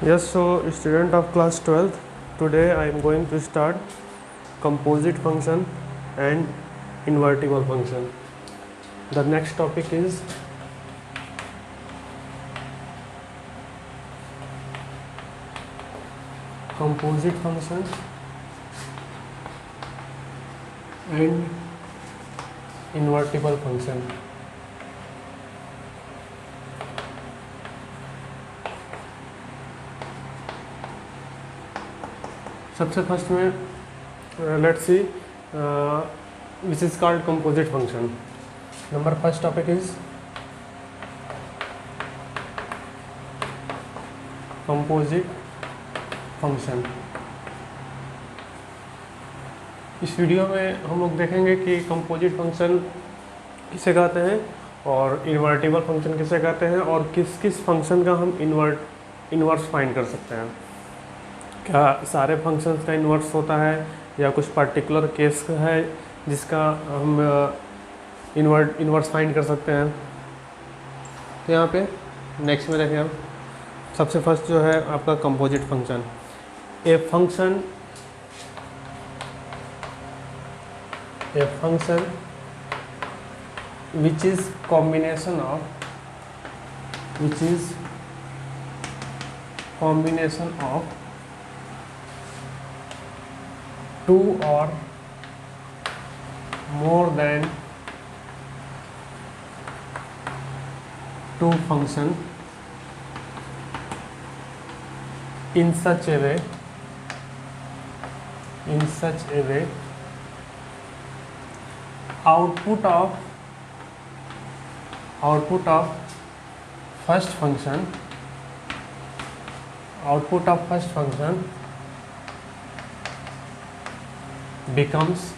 Yes, so student of class 12th, today I am going to start composite function and invertible function. The next topic is composite function and invertible function. सबसे first में let's see which is called composite function. Number first topic is composite function. इस video में हम लोग देखेंगे कि composite function किसे कहते हैं और इन्वर्टिबल फंक्शन किसे कहते हैं और किस किस फंक्शन का हम इन्वर्स फाइंड कर सकते हैं. क्या सारे फंक्शंस का इन्वर्स होता है या कुछ पर्टिकुलर केस है जिसका हम इन्वर्स फाइंड कर सकते हैं. तो यहाँ पे नेक्स्ट में देखें हम सबसे फर्स्ट जो है आपका composite function. A function which is combination of two or more than two function in such a way output of first function becomes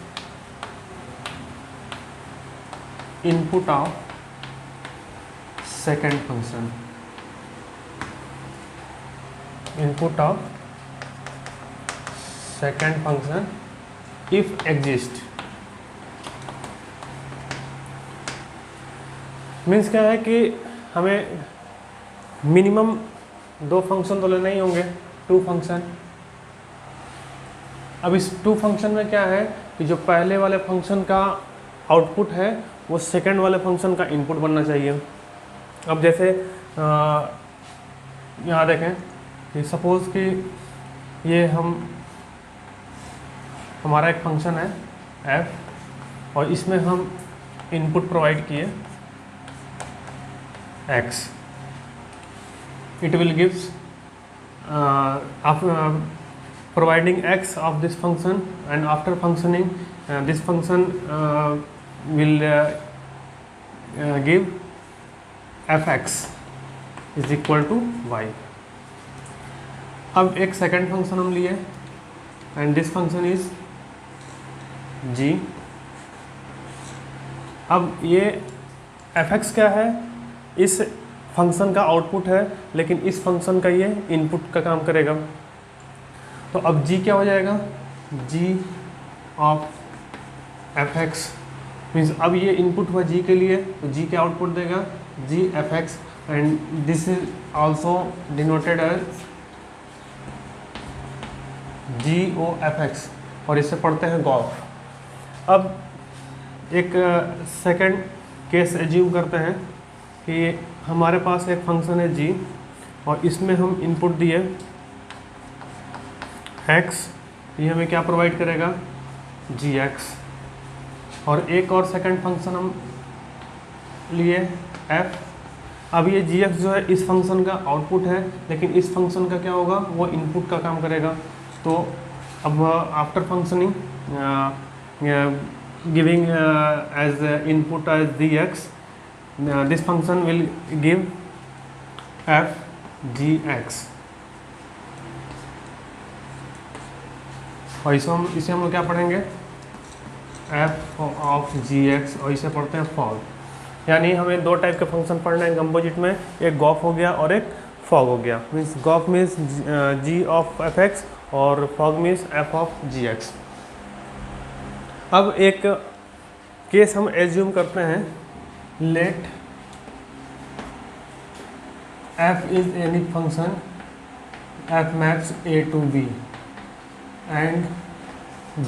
input of second function. If exist means क्या है कि हमें minimum दो function तो लेना ही होंगे, to function. अब इस टू फंक्शन में क्या है कि जो पहले वाले फंक्शन का आउटपुट है वो सेकंड वाले फंक्शन का इनपुट बनना चाहिए. अब जैसे यहाँ देखें कि सपोज़ कि ये हमारा एक फंक्शन है f और इसमें हम इनपुट प्रोवाइड किए x. It will gives providing x of this function, and after functioning this function will give fx is equal to y. अब एक सेकेंड फंक्शन हम लिए and this function is g. अब ये fx क्या है, इस फंक्शन का आउटपुट है लेकिन इस फंक्शन का ये इनपुट का काम करेगा. तो अब g क्या हो जाएगा, g ऑफ fx मीन्स अब ये इनपुट हुआ g के लिए तो g क्या आउटपुट देगा, g fx, and this is also denoted as g o fx और इसे पढ़ते हैं गॉफ. अब एक सेकंड केस एज्यूम करते हैं कि हमारे पास एक फंक्शन है g और इसमें हम इनपुट दिए x, ये हमें क्या प्रोवाइड करेगा, gx. और एक और सेकंड फंक्शन हम लिए f. अब ये gx जो है इस फंक्शन का आउटपुट है लेकिन इस फंक्शन का क्या होगा, वो इनपुट का काम करेगा. तो अब after functioning giving as input as dx, this function will give f gx. और इसे हम लोग क्या पढ़ेंगे, f ऑफ gx, और इसे पढ़ते हैं फॉग. यानी हमें दो टाइप के फंक्शन पढ़ने हैं कंपोजिट में, एक गॉफ हो गया और एक फॉग हो गया. Means gof means g of fx और fog means f of gx. अब एक केस हम एज्यूम करते हैं, let f is any function f maps a to b and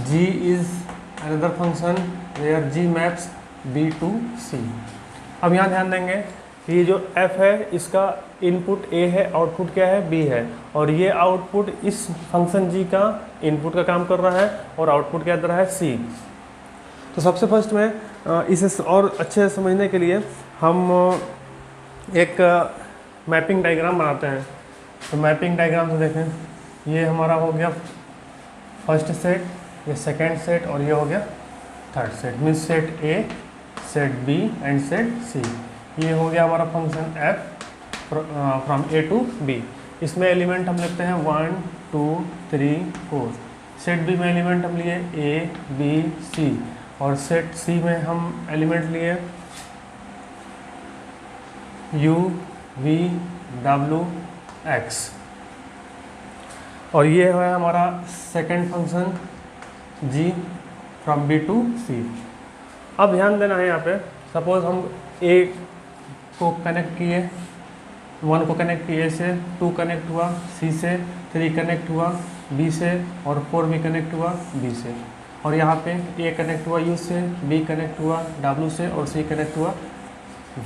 g is another function where g maps b to c। अब यहाँ ध्यान देंगे कि ये जो f है इसका इनपुट a है, आउटपुट क्या है b है, और ये आउटपुट इस फंक्शन g का इनपुट का काम कर रहा है और आउटपुट क्या दे रहा है c। तो सबसे फर्स्ट में इसे और अच्छे से समझने के लिए हम एक मैपिंग डायग्राम बनाते हैं। तो मैपिंग डायग्राम से देखें, ये हमारा हो गया फर्स्ट सेट, ये सेकंड सेट और ये हो गया third set, means set A, set B and set C. ये हो गया हमारा function f from A to B. इसमें एलिमेंट हम लिखते हैं 1 2 3 4। सेट बी में एलिमेंट हम लिए ए बी सी और सेट सी में हम एलिमेंट लिए u v w x। और ये है हमारा second function g from b to c। अब ध्यान देना है यहाँ पे, सपोज हम a को कनेक्ट किए, 1 को कनेक्ट किए से, 2 कनेक्ट हुआ c से, 3 कनेक्ट हुआ b से और 4 भी कनेक्ट हुआ b से, और यहाँ पे a कनेक्ट हुआ u से, b कनेक्ट हुआ w से और c कनेक्ट हुआ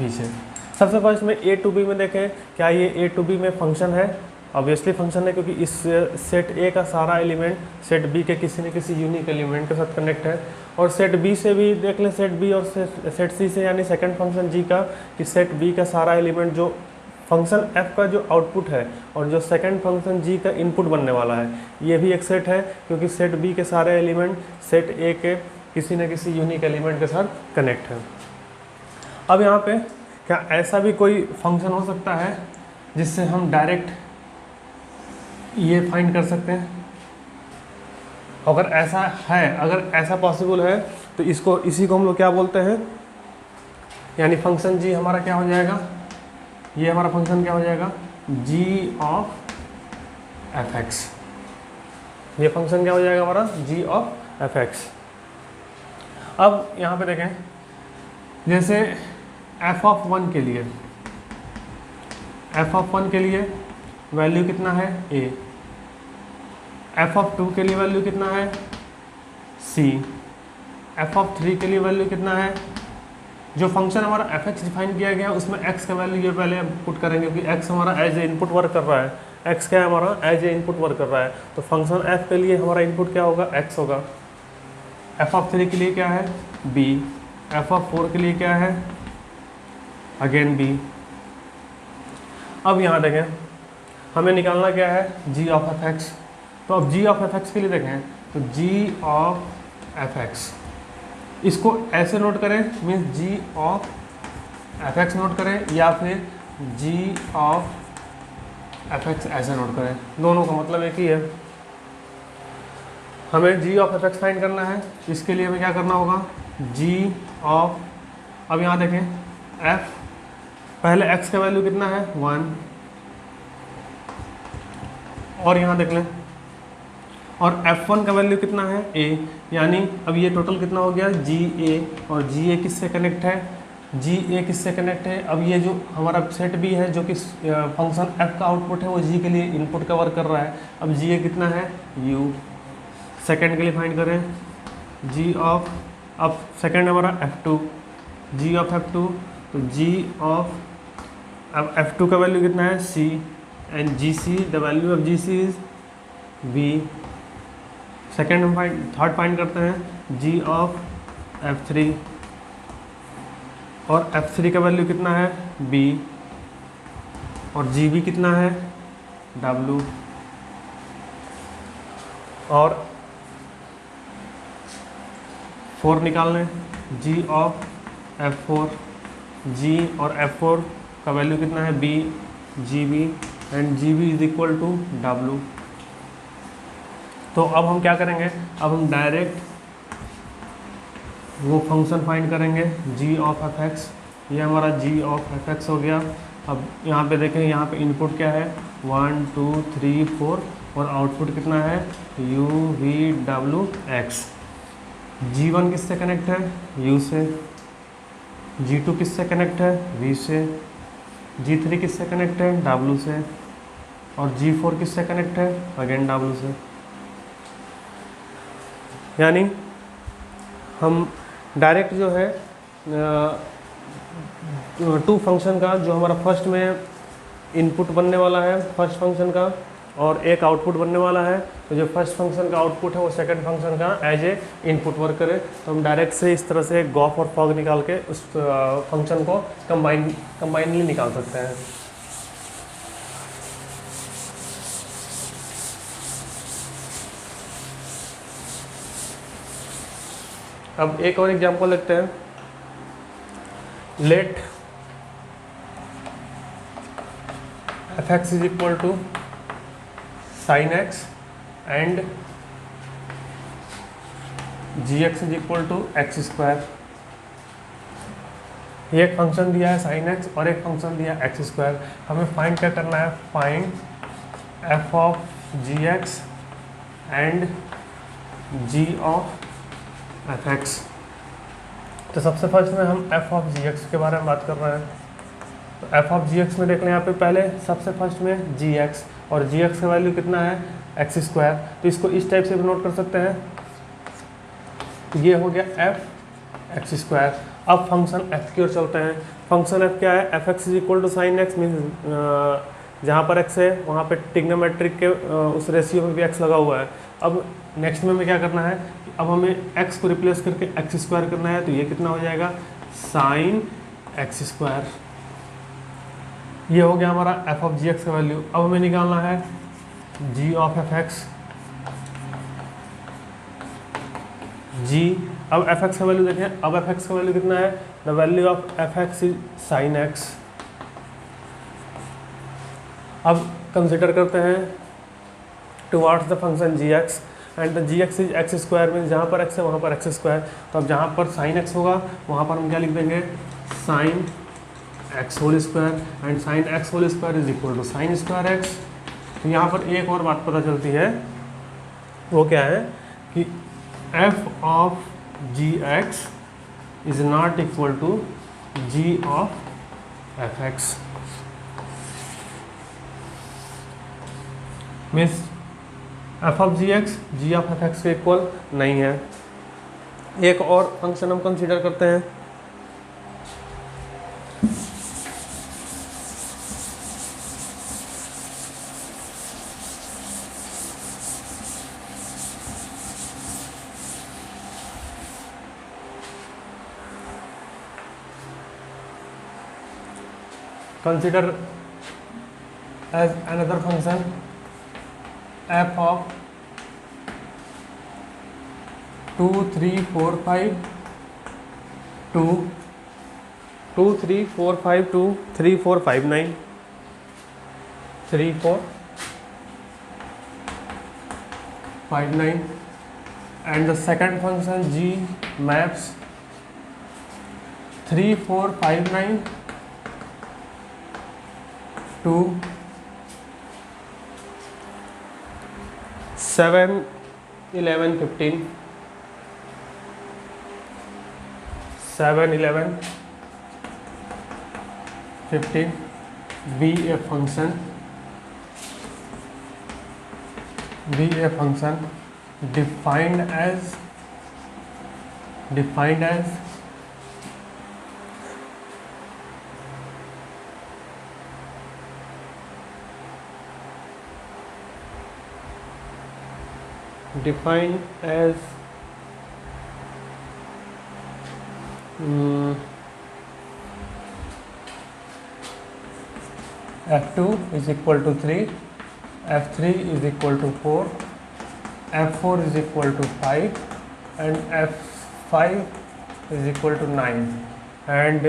v से। सबसे फर्स्ट में a टू b में देखें, क्या ये a टू b में फंक्शन है? ऑब्वियसली फंक्शन है, क्योंकि इस सेट a का सारा एलिमेंट सेट b के किसी न किसी यूनिक एलिमेंट के साथ कनेक्ट है। और सेट b से भी देख लें, सेट b और सेट c से, यानी सेकंड फंक्शन g का, कि सेट b का सारा एलिमेंट जो फंक्शन f का जो आउटपुट है और जो सेकंड फंक्शन g का इनपुट बनने वाला है, ये भी एक सेट है, क्योंकि सेट b के सारे एलिमेंट सेट a के किसी न किसी यूनिक एलिमेंट के साथ कनेक्ट है। अब यहाँ पे क्या ऐसा भी कोई फंक्शन हो सकता है जिससे हम डायरेक्ट ये फाइंड कर सकते हैं? अगर ऐसा है, अगर ऐसा पॉसिबल है तो इसी को हम लोग क्या बोलते हैं, यानी फंक्शन g हमारा क्या हो जाएगा, ये हमारा फंक्शन क्या हो जाएगा, g ऑफ f(x). ये फंक्शन क्या हो जाएगा हमारा, g ऑफ f(x). अब यहाँ पे देखें, जैसे f(1) के लिए, f(1) के लिए वैल्यू कितना है a, f(2) के लिए वैल्यू कितना है c, f(3) के लिए वैल्यू कितना है, जो फंक्शन हमारा f(x) डिफाइन किया गया है उसमें x का वैल्यू ये पहले पुट करेंगे, क्योंकि x हमारा एज ए इनपुट वर्क कर रहा है, x क्या है हमारा, एज ए इनपुट वर्क कर रहा है। तो फंक्शन f के लिए हमारा इनपुट क्या होगा, x होगा। f(3) के लिए क्या है, b, f(4) के लिए क्या है, अगेन b। अब यहाँ देखें, हमें निकालना क्या है, g ऑफ f(x). तो अब g ऑफ f(x) के लिए देखें, तो g ऑफ f(x), इसको ऐसे नोट करें, means g of f(x) note करें, या फिर g ऑफ f(x) ऐसे नोट करें, दोनों का मतलब एक ही है। हमें g ऑफ f(x) फाइंड करना है, इसके लिए हमें क्या करना होगा, g ऑफ, अब यहाँ देखें f, पहले x का वैल्यू कितना है 1, और यहाँ देख लें, और f(1) का वैल्यू कितना है a, यानी अब ये टोटल कितना हो गया ga, और ga किससे कनेक्ट है, ga किससे कनेक्ट है, अब ये जो हमारा सेट b है जो कि फंक्शन f का आउटपुट है वो g के लिए इनपुट का वर्क कर रहा है। अब ga कितना है u, सेकेंड के लिए फाइंड करें g ऑफ, अब सेकेंड हमारा f2, g ऑफ f2, तो g ऑफ, अब f2 का वैल्यू कितना है c, and gc, the value of gc is v। Second हम थर्ड फाइंड करते हैं g ऑफ f3, और f3 का वैल्यू कितना है b, और gb कितना है w, और 4 निकाल लें, g ऑफ f4, g और f4 का वैल्यू कितना है b, gb, and gb is equal to w। तो अब हम क्या करेंगे, अब हम डायरेक्ट वो फंक्शन फाइंड करेंगे g ऑफ f(x), ये हमारा g ऑफ f(x) हो गया। अब यहाँ पे देखें, यहाँ पे इनपुट क्या है 1 2 3 4, और आउटपुट कितना है u v w x। g1 किससे कनेक्ट है, u से, g2 किससे कनेक्ट है, v से, g3 किससे कनेक्ट है, w से, और G4 किससे कनेक्ट है, अगेन W से। यानी हम डायरेक्ट जो है टू फंक्शन का जो हमारा फर्स्ट में इनपुट बनने वाला है फर्स्ट फंक्शन का और एक आउटपुट बनने वाला है, तो जो फर्स्ट फंक्शन का आउटपुट है वो सेकंड फंक्शन का एज ए इनपुट वर्क करे, तो हम डायरेक्ट से इस तरह से गॉफ और फॉग निकाल के उस फंक्शन को कंबाइनली निकाल सकते हैं। अब एक और एग्जांपल देखते हैं। Let fx is equal to sine x and gx is equal to x square. ये एक फंक्शन दिया है साइन एक्स और एक फंक्शन दिया है एक्स स्क्वायर। हमें फाइंड क्या करना है, find f of gx and g of fx। तो सबसे फर्स्ट में हम f ऑफ gx के बारे में बात कर रहे हैं। तो f ऑफ gx में देख लें यहाँ पे पहले सबसे फर्स्ट में gx और gx का वैल्यू कितना है, एक्स स्क्वायर। तो इसको इस टाइप से भी नोट कर सकते हैं, ये हो गया f एक्स स्क्वायर। अब फंक्शन f की ओर चलते हैं। फंक्शन f क्या है, fx is equal to sine x, means जहाँ पर x है वहाँ पे ट्रिग्नोमेट्रिक के उस रेशियो में भी x लगा हुआ है। अब नेक्स्ट में हमें क्या करना है, अब हमें x को रिप्लेस करके एक्स स्क्वायर करना है, तो ये कितना हो जाएगा, साइन एक्स स्क्वायर। ये हो गया हमारा f ऑफ gx का वैल्यू। अब हमें निकालना है g ऑफ fx। g, अब fx का वैल्यू देखें, अब fx का वैल्यू कितना है, the value of fx is sine x। अब कंसिडर करते हैं towards the function gx and the gx is x square, means जहाँ पर x है वहाँ पर एक्स स्क्वायर। तो अब जहाँ पर साइन x होगा वहाँ पर हम क्या लिख देंगे, sine x whole square and sine x whole square is equal to sine square x. तो यहाँ पर एक और बात पता चलती है, वो क्या है कि f of gx is not equal to g of fx। Means f of gx g of fx के इक्वल नहीं है। एक और फंक्शन हम कंसीडर करते हैं, consider as another function f of 2 3 4 5 2 2 3 4 5 2 3 4 5 9 3 4 5 9 and the second function g maps 3 4 5 9 2 7 11 15 7 11 15 be a function defined as f2 is equal to 3, f3 is equal to 4, f4 is equal to 5 and f5 is equal to 9 and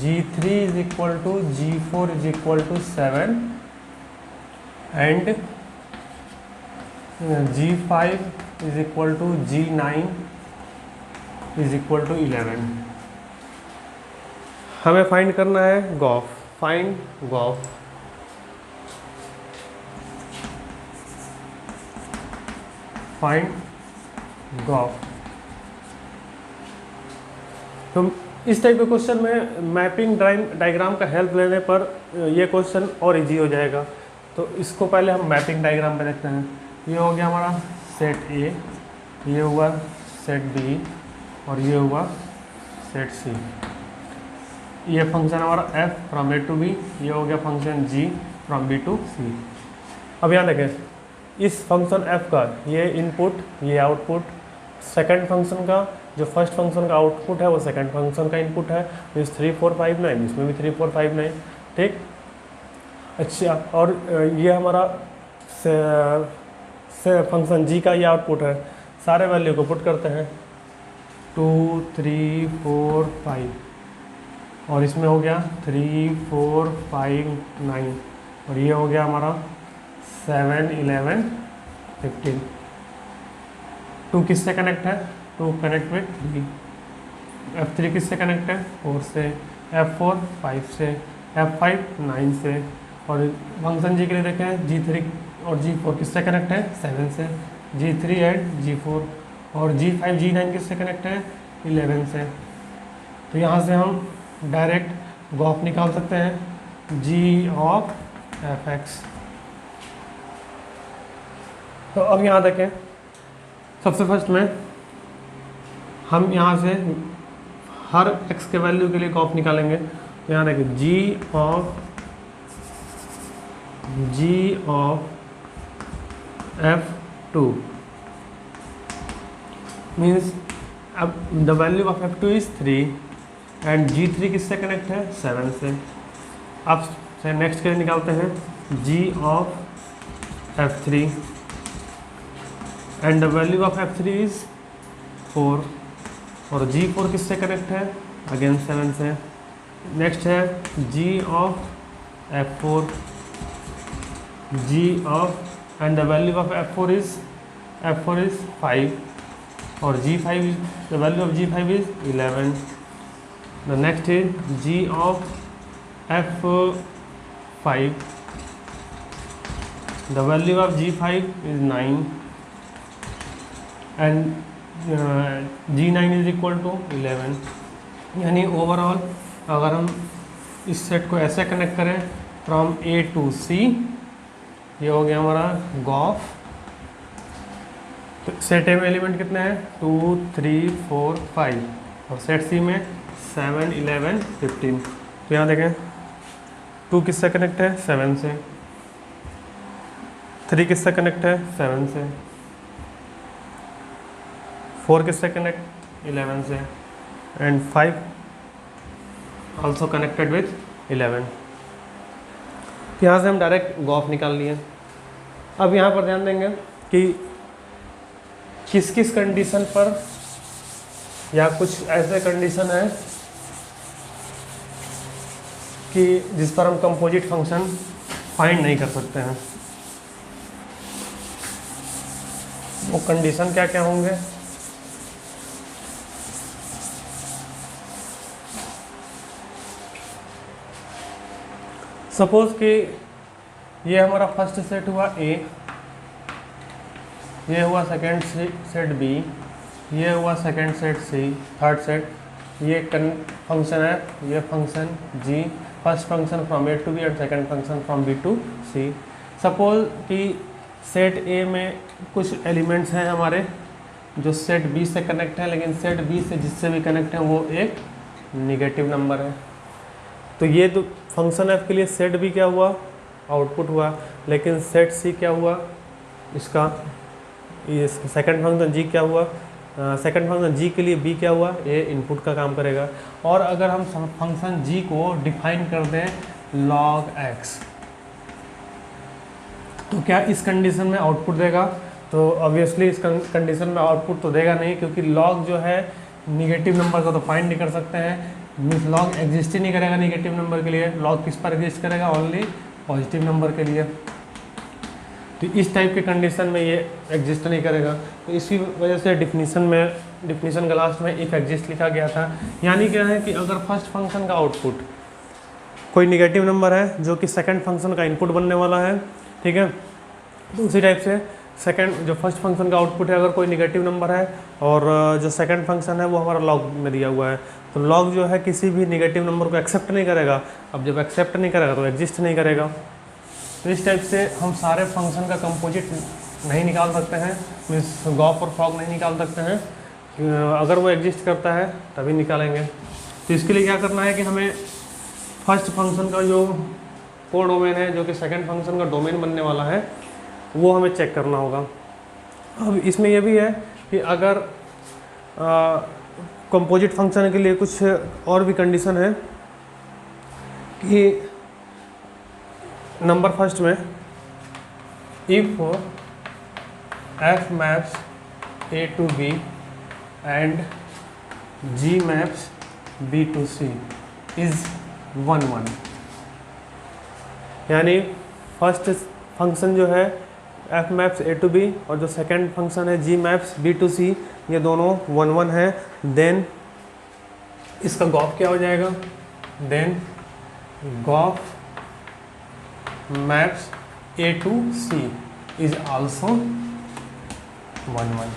g3 is equal to g4 is equal to 7 and g5 is equal to g9 is equal to 11। हमें find करना है gof, find gof. Find gof. तो इस type के question में mapping diagram का help लेने पर ये क्वेश्चन और इजी हो जाएगा। तो इसको पहले हम मैपिंग डायग्राम पे देखते हैं। ये हो गया हमारा सेट ए, ये हुआ सेट बी और ये हुआ सेट सी। ये फंक्शन हमारा f from A to B, ये हो गया function g from B to C. अब यहाँ देखें, इस फंक्शन f का ये इनपुट ये आउटपुट, सेकंड फंक्शन का जो फर्स्ट फंक्शन का आउटपुट है वो सेकंड फंक्शन का इनपुट है, मीन्स 3 4 5 9, इसमें भी 3 4 5 9। ठीक, अच्छा, और ये हमारा फंक्शन g का ये आउटपुट है। सारे वैल्यू को पुट करते हैं 2 3 4 5 और इसमें हो गया 3 4 5 9 और ये हो गया हमारा 7 11 15। 2 किससे कनेक्ट है? 2 कनेक्ट विथ 3। F3 किससे कनेक्ट है? 4 से। F4 5 से। F5 9 से। और फंक्शन जी के लिए देखें G3 और G4 किससे कनेक्ट है? 7 से। G3 एंड G4 और G5 G9 किससे कनेक्ट है? 11 से। तो यहाँ से हम डायरेक्ट गॉफ निकाल सकते हैं G ऑफ Fx। तो अब यहाँ देखें, सबसे फर्स्ट में हम यहाँ से हर x के वैल्यू के लिए गॉफ निकालेंगे। तो यहाँ देखें G ऑफ F2 मीन्स अब the value of F2 is 3 and G3 किससे कनेक्ट है? 7 से। अब से नेक्स्ट के लिए निकालते हैं G of F3 and the value of F3 is 4 और G4 किससे कनेक्ट है? अगेन 7 से। नेक्स्ट है G of F4, G of and the value of F4 is 5 और G5 the value of G5 is 11। The next is G of F5, the value of G5 is 9 and G9 is equal to 11। यानी overall अगर हम इस set को ऐसे connect करें from A to C, ये हो गया हमारा गॉफ। तो सेट ए में एलिमेंट कितने हैं? 2 3 4 5 और सेट सी में 7 11 15। तो यहाँ देखें 2 किससे कनेक्ट है? 7 से। 3 किससे कनेक्ट है? 7 से। 4 किससे कनेक्ट? 11 से एंड 5 ऑल्सो कनेक्टेड विथ 11। यहाँ से हम डायरेक्ट गॉफ निकाल लिए। अब यहाँ पर ध्यान देंगे कि किस किस कंडीशन पर या कुछ ऐसे कंडीशन है कि जिस पर हम कंपोजिट फंक्शन फाइंड नहीं कर सकते हैं। वो कंडीशन क्या क्या होंगे? सपोज कि ये हमारा फर्स्ट सेट हुआ A, ये हुआ सेकंड सेट B, ये हुआ second set C, third set ये फंक्शन है, ये function G, first function from A to B and second function from B to C। Suppose कि सेट A में कुछ एलिमेंट्स हैं हमारे जो सेट B से कनेक्ट है, लेकिन सेट B से जिससे भी कनेक्ट है वो एक निगेटिव नंबर है। तो ये तो फंक्शन F के लिए सेट B क्या हुआ? आउटपुट हुआ। लेकिन सेट C क्या हुआ? इसका ये सेकंड फंक्शन G क्या हुआ? सेकंड फंक्शन G के लिए B क्या हुआ? ये इनपुट का काम करेगा। और अगर हम फंक्शन G को डिफाइन कर दें log x, तो क्या इस कंडीशन में आउटपुट देगा? तो ऑब्वियसली इस कंडीशन में आउटपुट तो देगा नहीं, क्योंकि log जो है निगेटिव नंबर को तो फाइंड नहीं कर सकते हैं। मीन्स log एग्जिस्ट ही नहीं करेगा निगेटिव नंबर के लिए। log किस पर एग्जिस्ट करेगा? ओनली पॉजिटिव नंबर के लिए। तो इस टाइप के कंडीशन में ये एग्जिस्ट नहीं करेगा। तो इसी वजह से डिफिनीशन के लास्ट में इफ एग्जिस्ट लिखा गया था। यानी क्या है कि अगर फर्स्ट फंक्शन का आउटपुट कोई निगेटिव नंबर है जो कि सेकंड फंक्शन का इनपुट बनने वाला है, ठीक है, तो उसी टाइप से सेकंड जो फर्स्ट फंक्शन का आउटपुट है अगर कोई निगेटिव नंबर है और जो सेकंड फंक्शन है वो हमारा लॉग में दिया हुआ है, तो लॉग जो है किसी भी निगेटिव नंबर को एक्सेप्ट नहीं करेगा। अब जब एक्सेप्ट नहीं करेगा तो एग्जिस्ट नहीं करेगा। तो इस टाइप से हम सारे फंक्शन का कंपोजिट नहीं निकाल सकते हैं, मीन्स गॉफ और फॉग नहीं निकाल सकते हैं। अगर वो एग्जिस्ट करता है तभी निकालेंगे। तो इसके लिए क्या करना है कि हमें फर्स्ट फंक्शन का जो कोड डोमेन है, जो कि सेकंड फंक्शन का डोमेन बनने वाला है, वो हमें चेक करना होगा। अब इसमें यह भी है कि अगर कंपोजिट फंक्शन के लिए कुछ और भी कंडीशन है कि नंबर फर्स्ट में if f maps a to b and g maps b to c is 1 1, यानी फर्स्ट फंक्शन जो है f maps a to b और जो सेकंड फंक्शन है g maps b to c, ये दोनों 1 1 है। देन इसका गॉफ क्या हो जाएगा, then gof maps a to c is also 1 1।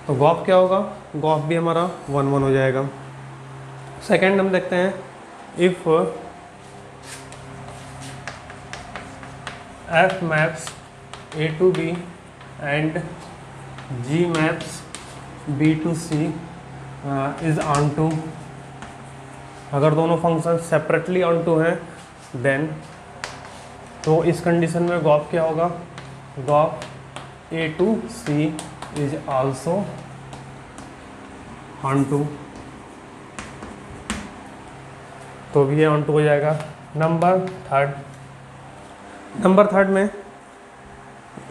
तो गॉफ क्या होगा, गॉफ भी हमारा 1 1 हो जाएगा। सेकंड हम देखते हैं, if f maps a to b and g maps b to c is onto, अगर दोनों फंक्शन सेपरेटली onto हैं देन, तो इस कंडीशन में गॉफ क्या होगा, Gauff a to c is also onto, तो भी ये onto हो जाएगा। नंबर थर्ड में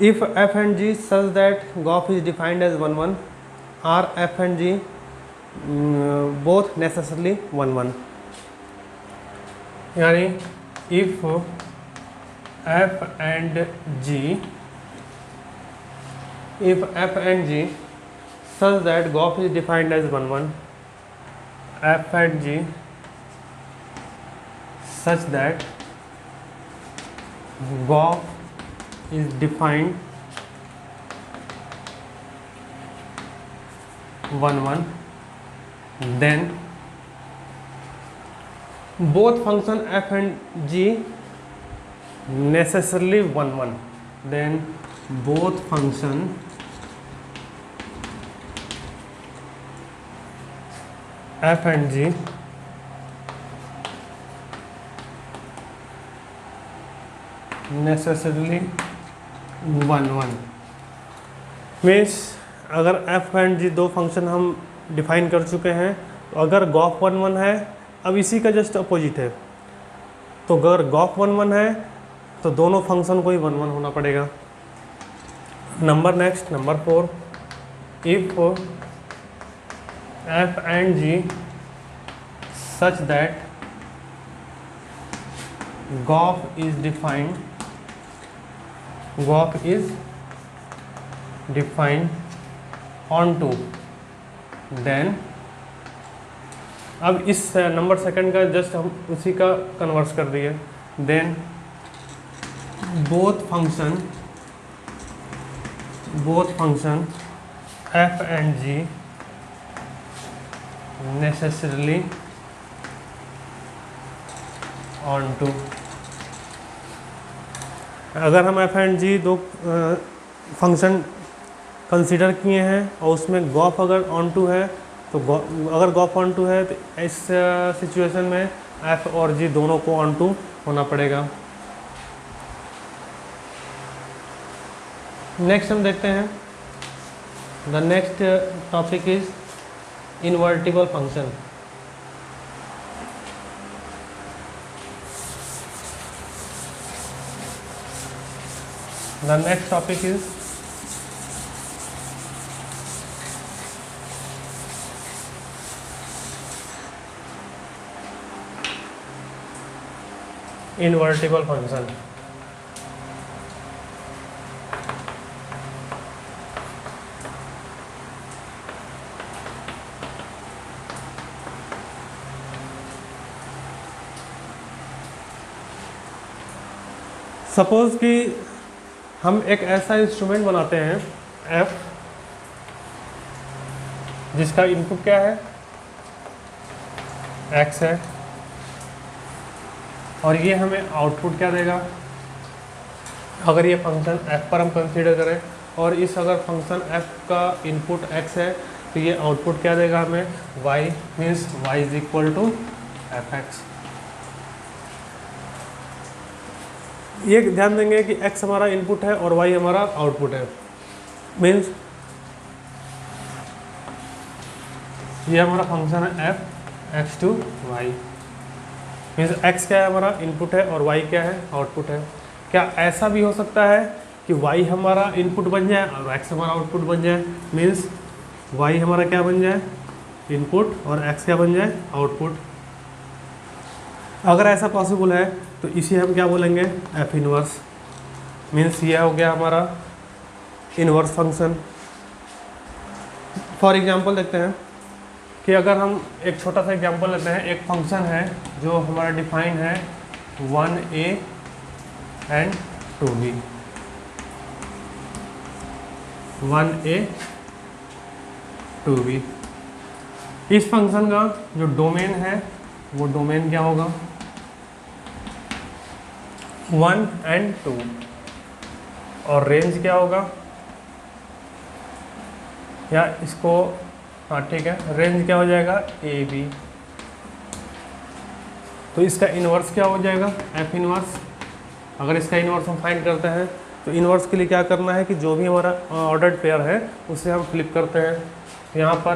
if f and g such that gof is defined as 1 1 are f and g both necessarily 1 1, यानी if f and g such that gof is defined as 1 1, f and g such that gof is defined 1 1, then both function f and g necessarily 1 1, then both function f and g necessarily 1 1, means अगर f and g दो function हम define कर चुके हैं, तो अगर Gauff 1 1 है, अब इसी का जस्ट अपोजिट है, तो अगर गॉफ 1 1 है तो दोनों फंक्शन को ही 1 1 होना पड़ेगा। Number 4, if f and g such that gof is defined onto, then अब इस नंबर सेकंड का जस्ट हम उसी का कन्वर्स कर दिए, then both function f and g necessarily onto, अगर हम f एंड g दो फंक्शन कंसीडर किए हैं और उसमें गॉफ अगर ऑन टू है, तो अगर गॉफ ऑन टू है तो इस सिचुएशन में f और g दोनों को ऑन टू होना पड़ेगा। नेक्स्ट हम देखते हैं, the next topic is invertible function. The next topic is invertible function। Suppose कि हम एक ऐसा इंस्ट्रूमेंट बनाते हैं f, जिसका इनपुट क्या है, x है, और ये हमें आउटपुट क्या देगा, अगर ये फंक्शन f पर हम कंसीडर करें और इस अगर फंक्शन f का इनपुट x है तो ये आउटपुट क्या देगा हमें y, means y is equal to fx। ये ध्यान देंगे कि x हमारा इनपुट है और y हमारा आउटपुट है, मीन्स ये हमारा फंक्शन है f x to y, means x क्या है हमारा इनपुट है और y क्या है आउटपुट है। क्या ऐसा भी हो सकता है कि y हमारा इनपुट बन जाए और x हमारा आउटपुट बन जाए, मीन्स y हमारा क्या बन जाए इनपुट और x क्या बन जाए आउटपुट। अगर ऐसा पॉसिबल है तो इसे हम क्या बोलेंगे f इनवर्स, मीन्स ये हो गया हमारा इनवर्स फंक्शन। फॉर एग्जांपल देखते हैं कि अगर हम एक छोटा सा एग्जांपल लेते हैं, एक फंक्शन है जो हमारा डिफाइन है 1a and 2b, 1a 2b। इस फंक्शन का जो डोमेन है वो डोमेन क्या होगा 1 एंड 2, और रेंज क्या होगा, या इसको हाँ ठीक है, रेंज क्या हो जाएगा ए बी। तो इसका इन्वर्स क्या हो जाएगा f इन्वर्स। अगर इसका इन्वर्स हम फाइंड करते हैं तो इन्वर्स के लिए क्या करना है कि जो भी हमारा ऑर्डर्ड पेयर है उसे हम फ्लिप करते हैं। यहाँ पर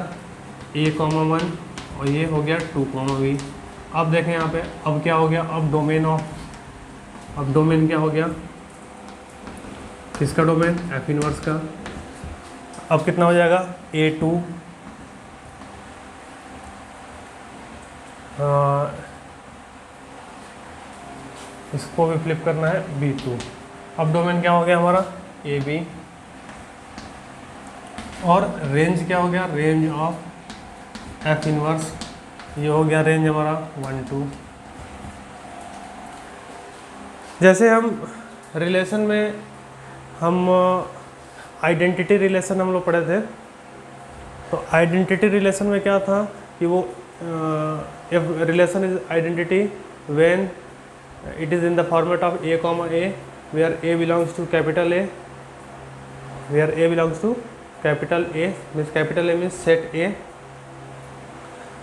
a, 1 और ये हो गया 2, b। अब देखें यहाँ पे अब क्या हो गया, अब डोमेन क्या हो गया किसका डोमेन f इन्वर्स का। अब कितना हो जाएगा a2, इसको भी फ्लिप करना है b2। अब डोमेन क्या हो गया हमारा ab, और रेंज क्या हो गया रेंज ऑफ f इनवर्स, ये हो गया रेंज हमारा 1 2। जैसे हम रिलेशन में हम आइडेंटिटी रिलेशन हम लोग पढ़े थे, तो आइडेंटिटी रिलेशन में क्या था कि वो relation is identity when it is in the format of a comma a where a belongs to capital A, where a belongs to capital A means capital A means set A।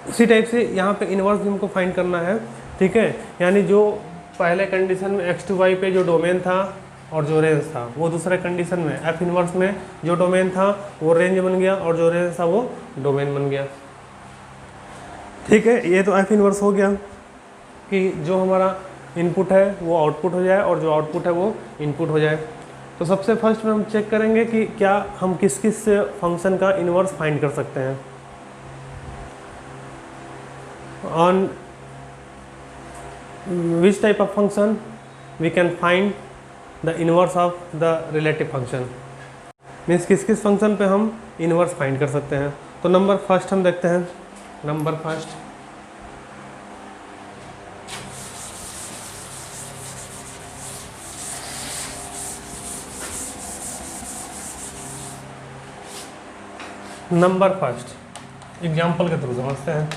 उसी type से यहाँ पे inverse भी हमको find करना है, ठीक है। यानी जो पहले कंडीशन में x टू y पे जो डोमेन था और जो रेंज था, वो दूसरे कंडीशन में f इन्वर्स में जो डोमेन था वो रेंज बन गया और जो रेंज था वो डोमेन बन गया, ठीक है। ये तो f इन्वर्स हो गया कि जो हमारा इनपुट है वो आउटपुट हो जाए और जो आउटपुट है वो इनपुट हो जाए। तो सबसे फर्स्ट में हम चेक करेंगे कि क्या हम किस किस फंक्शन का इन्वर्स फाइंड कर सकते हैं। On which type of function we can find the inverse of the relative function, means किस किस फंक्शन पे हम इन्वर्स फाइंड कर सकते हैं। तो नंबर फर्स्ट हम देखते हैं, नंबर फर्स्ट एग्जाम्पल के थ्रू समझते हैं।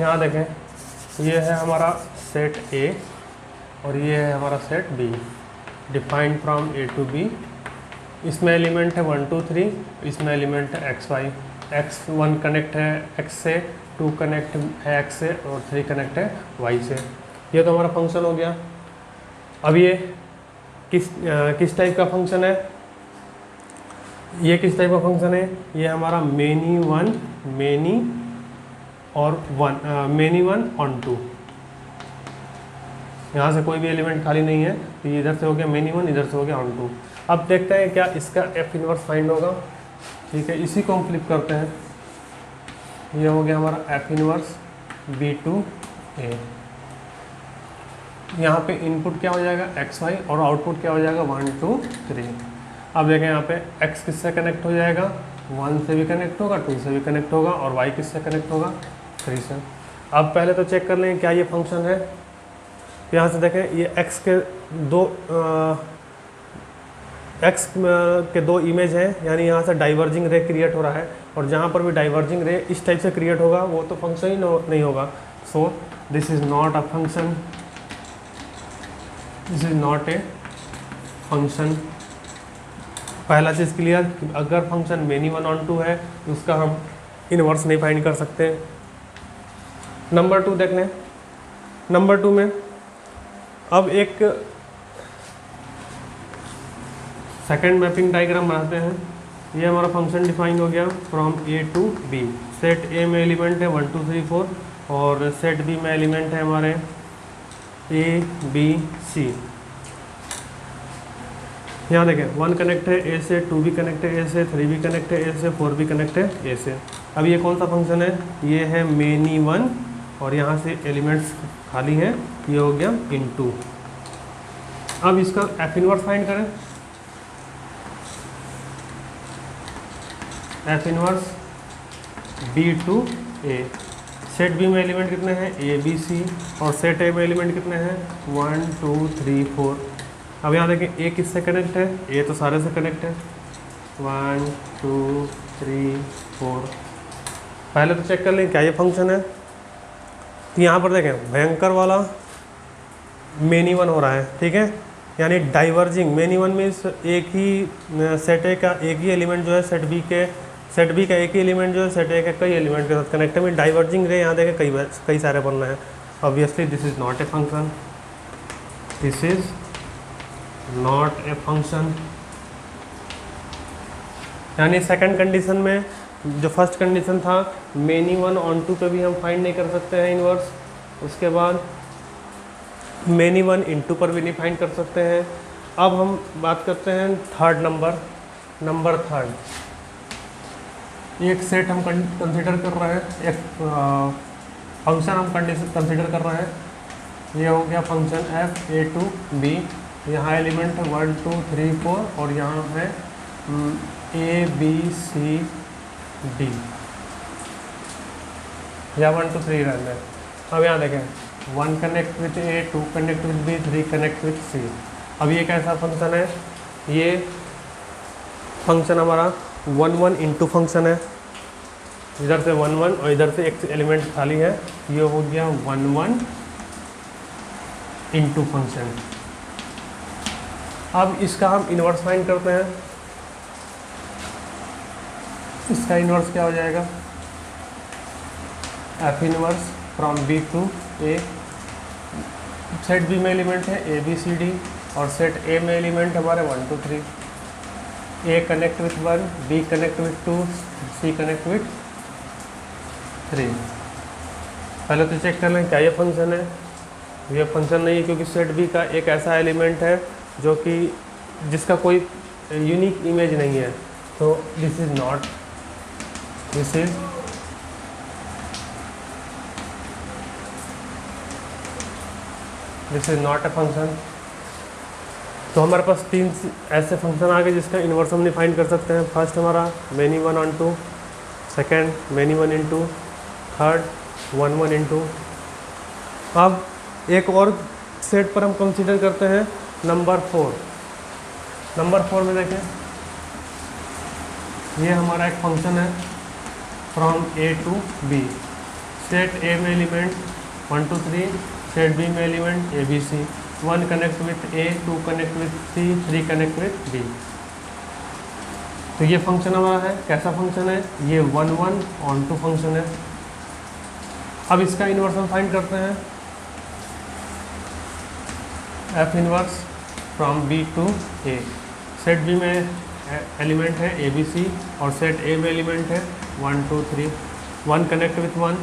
यहाँ देखें ये है हमारा सेट A और ये है हमारा set B, defined from A to B। इसमें एलिमेंट है 1 2 3, इसमें एलिमेंट है x y, x1 कनेक्ट है x से, 2 कनेक्ट है x से और 3 कनेक्ट है y से। ये तो हमारा फंक्शन हो गया। अब ये किस टाइप का फंक्शन है, ये किस टाइप का फंक्शन है, ये हमारा मेनी वन ऑन 2। यहाँ से कोई भी एलिमेंट खाली नहीं है तो ये इधर से हो गया मेनी वन, इधर से हो गया ऑन 2। अब देखते हैं क्या इसका f इनवर्स फाइंड होगा, ठीक है। इसी को हम फ्लिप करते हैं, ये हो गया हमारा f इनवर्स b2a। यहाँ पे इनपुट क्या हो जाएगा x y और आउटपुट क्या हो जाएगा 1 2 3। अब देखें यहाँ पे x किससे कनेक्ट हो जाएगा, 1 से भी कनेक्ट होगा, 2 से भी कनेक्ट होगा, और y किससे कनेक्ट होगा 3 से। अब पहले तो चेक कर लें क्या ये फंक्शन है। यहाँ से देखें ये x के दो इमेज हैं, यानी यहाँ से डाइवर्जिंग रे क्रिएट हो रहा है, और जहाँ पर भी डाइवर्जिंग रे इस टाइप से क्रिएट होगा वो तो फंक्शन ही नहीं होगा। So this is not a function, this is not a function, पहला चीज़ क्लियर, अगर function many one onto है तो उसका हम इनवर्स नहीं फाइंड कर सकते। नंबर 2 देख लें। नंबर 2 में अब एक सेकेंड मैपिंग डायग्राम बनाते हैं। ये हमारा फंक्शन डिफाइन हो गया from A to B. Set A में एलिमेंट है 1 2 3 4 और सेट बी में एलिमेंट है हमारे ए बी सी। यहाँ देखें 1 कनेक्ट है ए से, 2 भी कनेक्ट है ए से, 3 भी कनेक्ट है ए से, 4 भी कनेक्ट है ए से। अब ये कौन सा फंक्शन है? ये है मेनी वन और यहाँ से एलिमेंट्स खाली हैं, ये हो गया इनटू। अब इसका एफ इनवर्स फाइंड करें। F inverse B to A. Set B में एलिमेंट कितने हैं? A B C. और सेट ए में एलिमेंट कितने हैं? 1 2 3 4। अब यहाँ देखें ए किससे कनेक्ट है? ए तो सारे से कनेक्ट है। 1 2 3 4। पहले तो चेक कर लें क्या ये फंक्शन है। तो यहाँ पर देखें भयंकर वाला मेनी वन हो रहा है, ठीक है, यानी डाइवर्जिंग। मेनी वन में एक ही सेट ए का एक ही एलिमेंट जो है सेट बी का एक ही एलिमेंट जो है सेट ए के कई एलिमेंट के साथ कनेक्ट है, में डाइवर्जिंग रे यहाँ देखें कई सारे बन रहे हैं। Obviously this is not a function, this is not a function. यानी सेकंड कंडीशन में जो फर्स्ट कंडीशन था मेनी वन ऑन टू पे भी हम फाइंड नहीं कर सकते हैं इनवर्स, उसके बाद मेनी वन इनटू पर भी नहीं फाइंड कर सकते हैं। अब हम बात करते हैं थर्ड नंबर थर्ड। एक सेट हम कंसिडर कर रहे हैं, एक फंक्शन हम कंसिडर कर रहे हैं। ये हो गया function F A to B. यहाँ एलिमेंट है 1 2 3 4 और यहाँ है ए बी सी डी, या 1 2 3 रहने। अब यहाँ देखें 1 connect with A, 2 connect with B, 3 connect with C. अब ये कैसा फंक्शन है? ये फंक्शन हमारा 1 1 इंटू फंक्शन है। इधर से 1 1 और इधर से एक एलिमेंट खाली है, ये हो गया 1 1 इंटू फंक्शन। अब इसका हम इन्वर्स फाइंड करते हैं। इसका इन्वर्स क्या हो जाएगा? F inverse from B to A. Set B में एलिमेंट है ए बी सी डी और सेट ए में एलिमेंट हमारे 1 2 3। A connect with 1, B connect with 2, C connect with 3। पहले तो चेक कर लें क्या ये फंक्शन है। ये फंक्शन नहीं है क्योंकि सेट बी का एक ऐसा एलिमेंट है जो कि जिसका कोई यूनिक इमेज नहीं है, तो this is not, this is not a function. तो हमारे पास 3 ऐसे फंक्शन आ गए जिसका इन्वर्स हम डिफाइन कर सकते हैं। फर्स्ट हमारा many one onto, second many one into, third 1 1 into. अब एक और सेट पर हम कंसीडर करते हैं नंबर 4। नंबर 4 में देखें ये हमारा एक फंक्शन है from A to B. Set A में एलिमेंट 1 2 3, सेट बी में element A B C. 1 connect with A, 2 connect with C, 3 connect with B. तो ये फंक्शन हमारा है, कैसा फंक्शन है? ये 1 1 ऑन टू फंक्शन है। अब इसका इन्वर्स हम फाइंड करते हैं। F inverse from B to A. Set B में एलिमेंट है ए बी सी और सेट ए में एलिमेंट है 1 2 3। 1 connect with 1,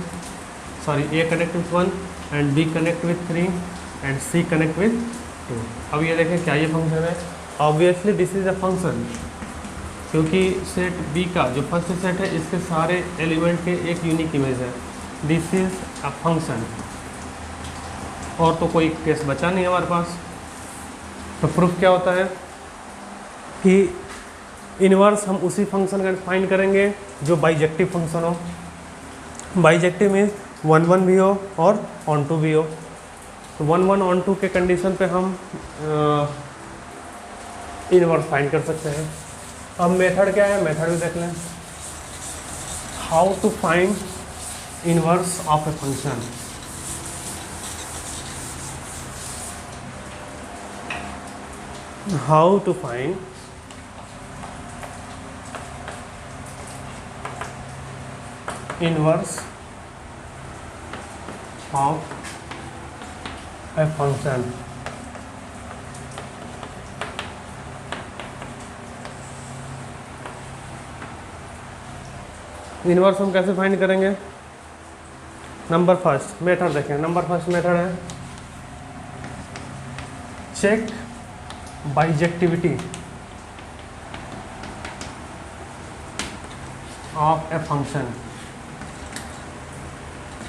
sorry A connect with 1 and B connect with 3 and C connect with 2। अब ये देखें क्या ये फंक्शन है? Obviously this is a function, क्योंकि सेट बी का जो फर्स्ट सेट है इसके सारे एलिमेंट के एक यूनिक इमेज है। This is a function. और तो कोई केस बचा नहीं हमारे पास। तो प्रूफ क्या होता है कि इन्वर्स हम उसी फंक्शन का फाइंड करेंगे जो बाइजेक्टिव फंक्शन हो। बाइजेक्टिव मीन्स 1 1 भी हो और ऑन टू भी हो। तो 1 1 ऑन टू के कंडीशन पे हम इन्वर्स फाइंड कर सकते हैं। अब मेथड क्या है? मेथड भी देख लें। How to find inverse of a function. how to find inverse of a function। Inverse हम कैसे फाइंड करेंगे? नंबर फर्स्ट मेथड देखें। नंबर फर्स्ट मेथड है check bijectivity of a function.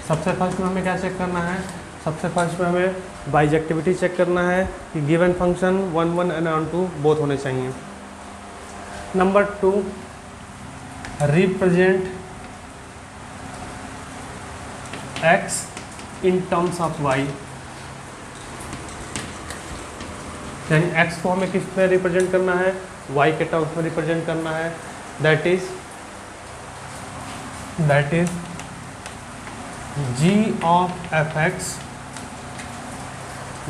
सबसे फर्स्ट में हमें क्या चेक करना है? सबसे फर्स्ट में हमें बाइजेक्टिविटी चेक करना है कि given function 1 1 and on 2 both होने चाहिए। Number 2 represent x in terms of y, यानी x को हमें किस में रिप्रेजेंट करना है? y के टर्म्स में रिप्रेजेंट करना है। That is g of f(x)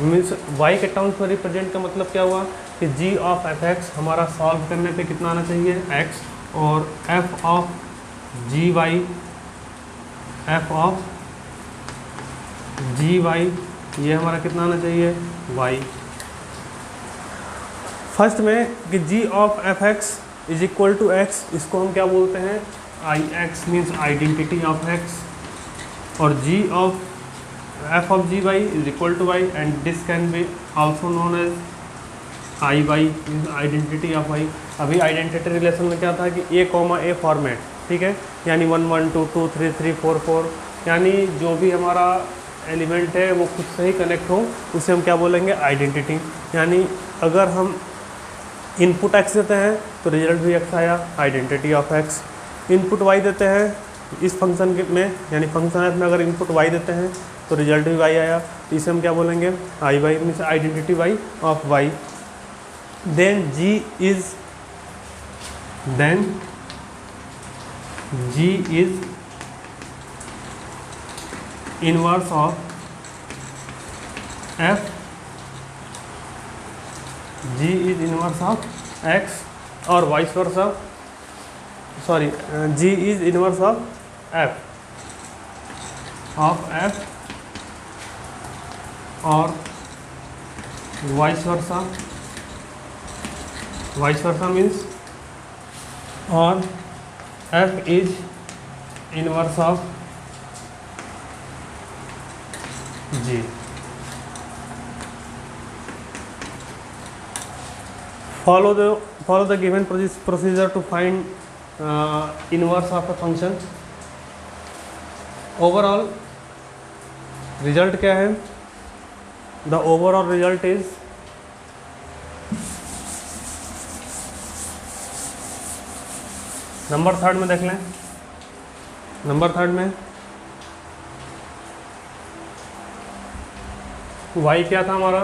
means y के टर्म्स में रिप्रेजेंट का मतलब क्या हुआ कि g ऑफ f(x) हमारा सॉल्व करने पे कितना आना चाहिए? x, और f ऑफ gy ये हमारा कितना आना चाहिए? y। फर्स्ट में कि g of f(x) is equal to x, इसको हम क्या बोलते हैं? ix means identity of x, और g of f of gy is equal to y, and this can be also known as iy means identity of y। अभी identity relation में क्या था कि a फॉर्मेट, ठीक है, यानी 1 1 2 2 3 3 4 4, यानी जो भी हमारा एलिमेंट है वो खुद से ही कनेक्ट हो, उसे हम क्या बोलेंगे? आइडेंटिटी। यानी अगर हम इनपुट x देते हैं तो रिजल्ट भी x आया, identity of x। Input y देते हैं इस फंक्शन में, यानी फंक्शन f में अगर इनपुट y देते हैं तो रिजल्ट भी y आया, तो इसे हम क्या बोलेंगे? I y means identity y of y। Then g is inverse of f, g is inverse of x, और vice versa, sorry, g is inverse of f और वाइस वर्सा मीन्स, और f is inverse of g। Follow the given procedure to find inverse of a function। Overall result क्या है? The overall result is number third में देख लें। Number third में y क्या था हमारा?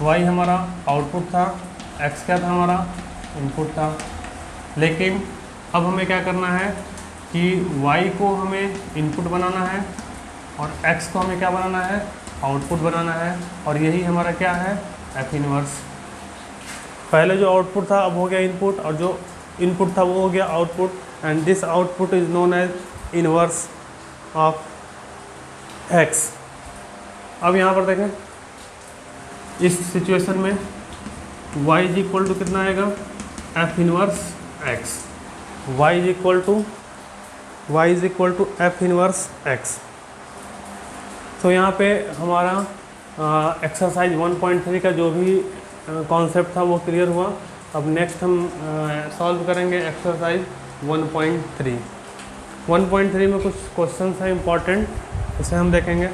y हमारा आउटपुट था, x क्या था? हमारा इनपुट था। लेकिन अब हमें क्या करना है कि y को हमें इनपुट बनाना है और x को हमें क्या बनाना है? आउटपुट बनाना है, और यही हमारा क्या है? f inverse. पहले जो आउटपुट था अब हो गया इनपुट, और जो इनपुट था वो हो गया output, and this output is known as inverse of x। अब यहाँ पर देखें, इस सिचुएशन में y इज इक्वल टू कितना आएगा? f inverse x। y is equal to f inverse x। तो यहाँ पे हमारा एक्सरसाइज 1.3 का जो भी कॉन्सेप्ट था वो क्लियर हुआ। अब नेक्स्ट हम सॉल्व करेंगे एक्सरसाइज 1.3। 1.3 में कुछ क्वेश्चंस हैं इम्पॉर्टेंट, उसे हम देखेंगे।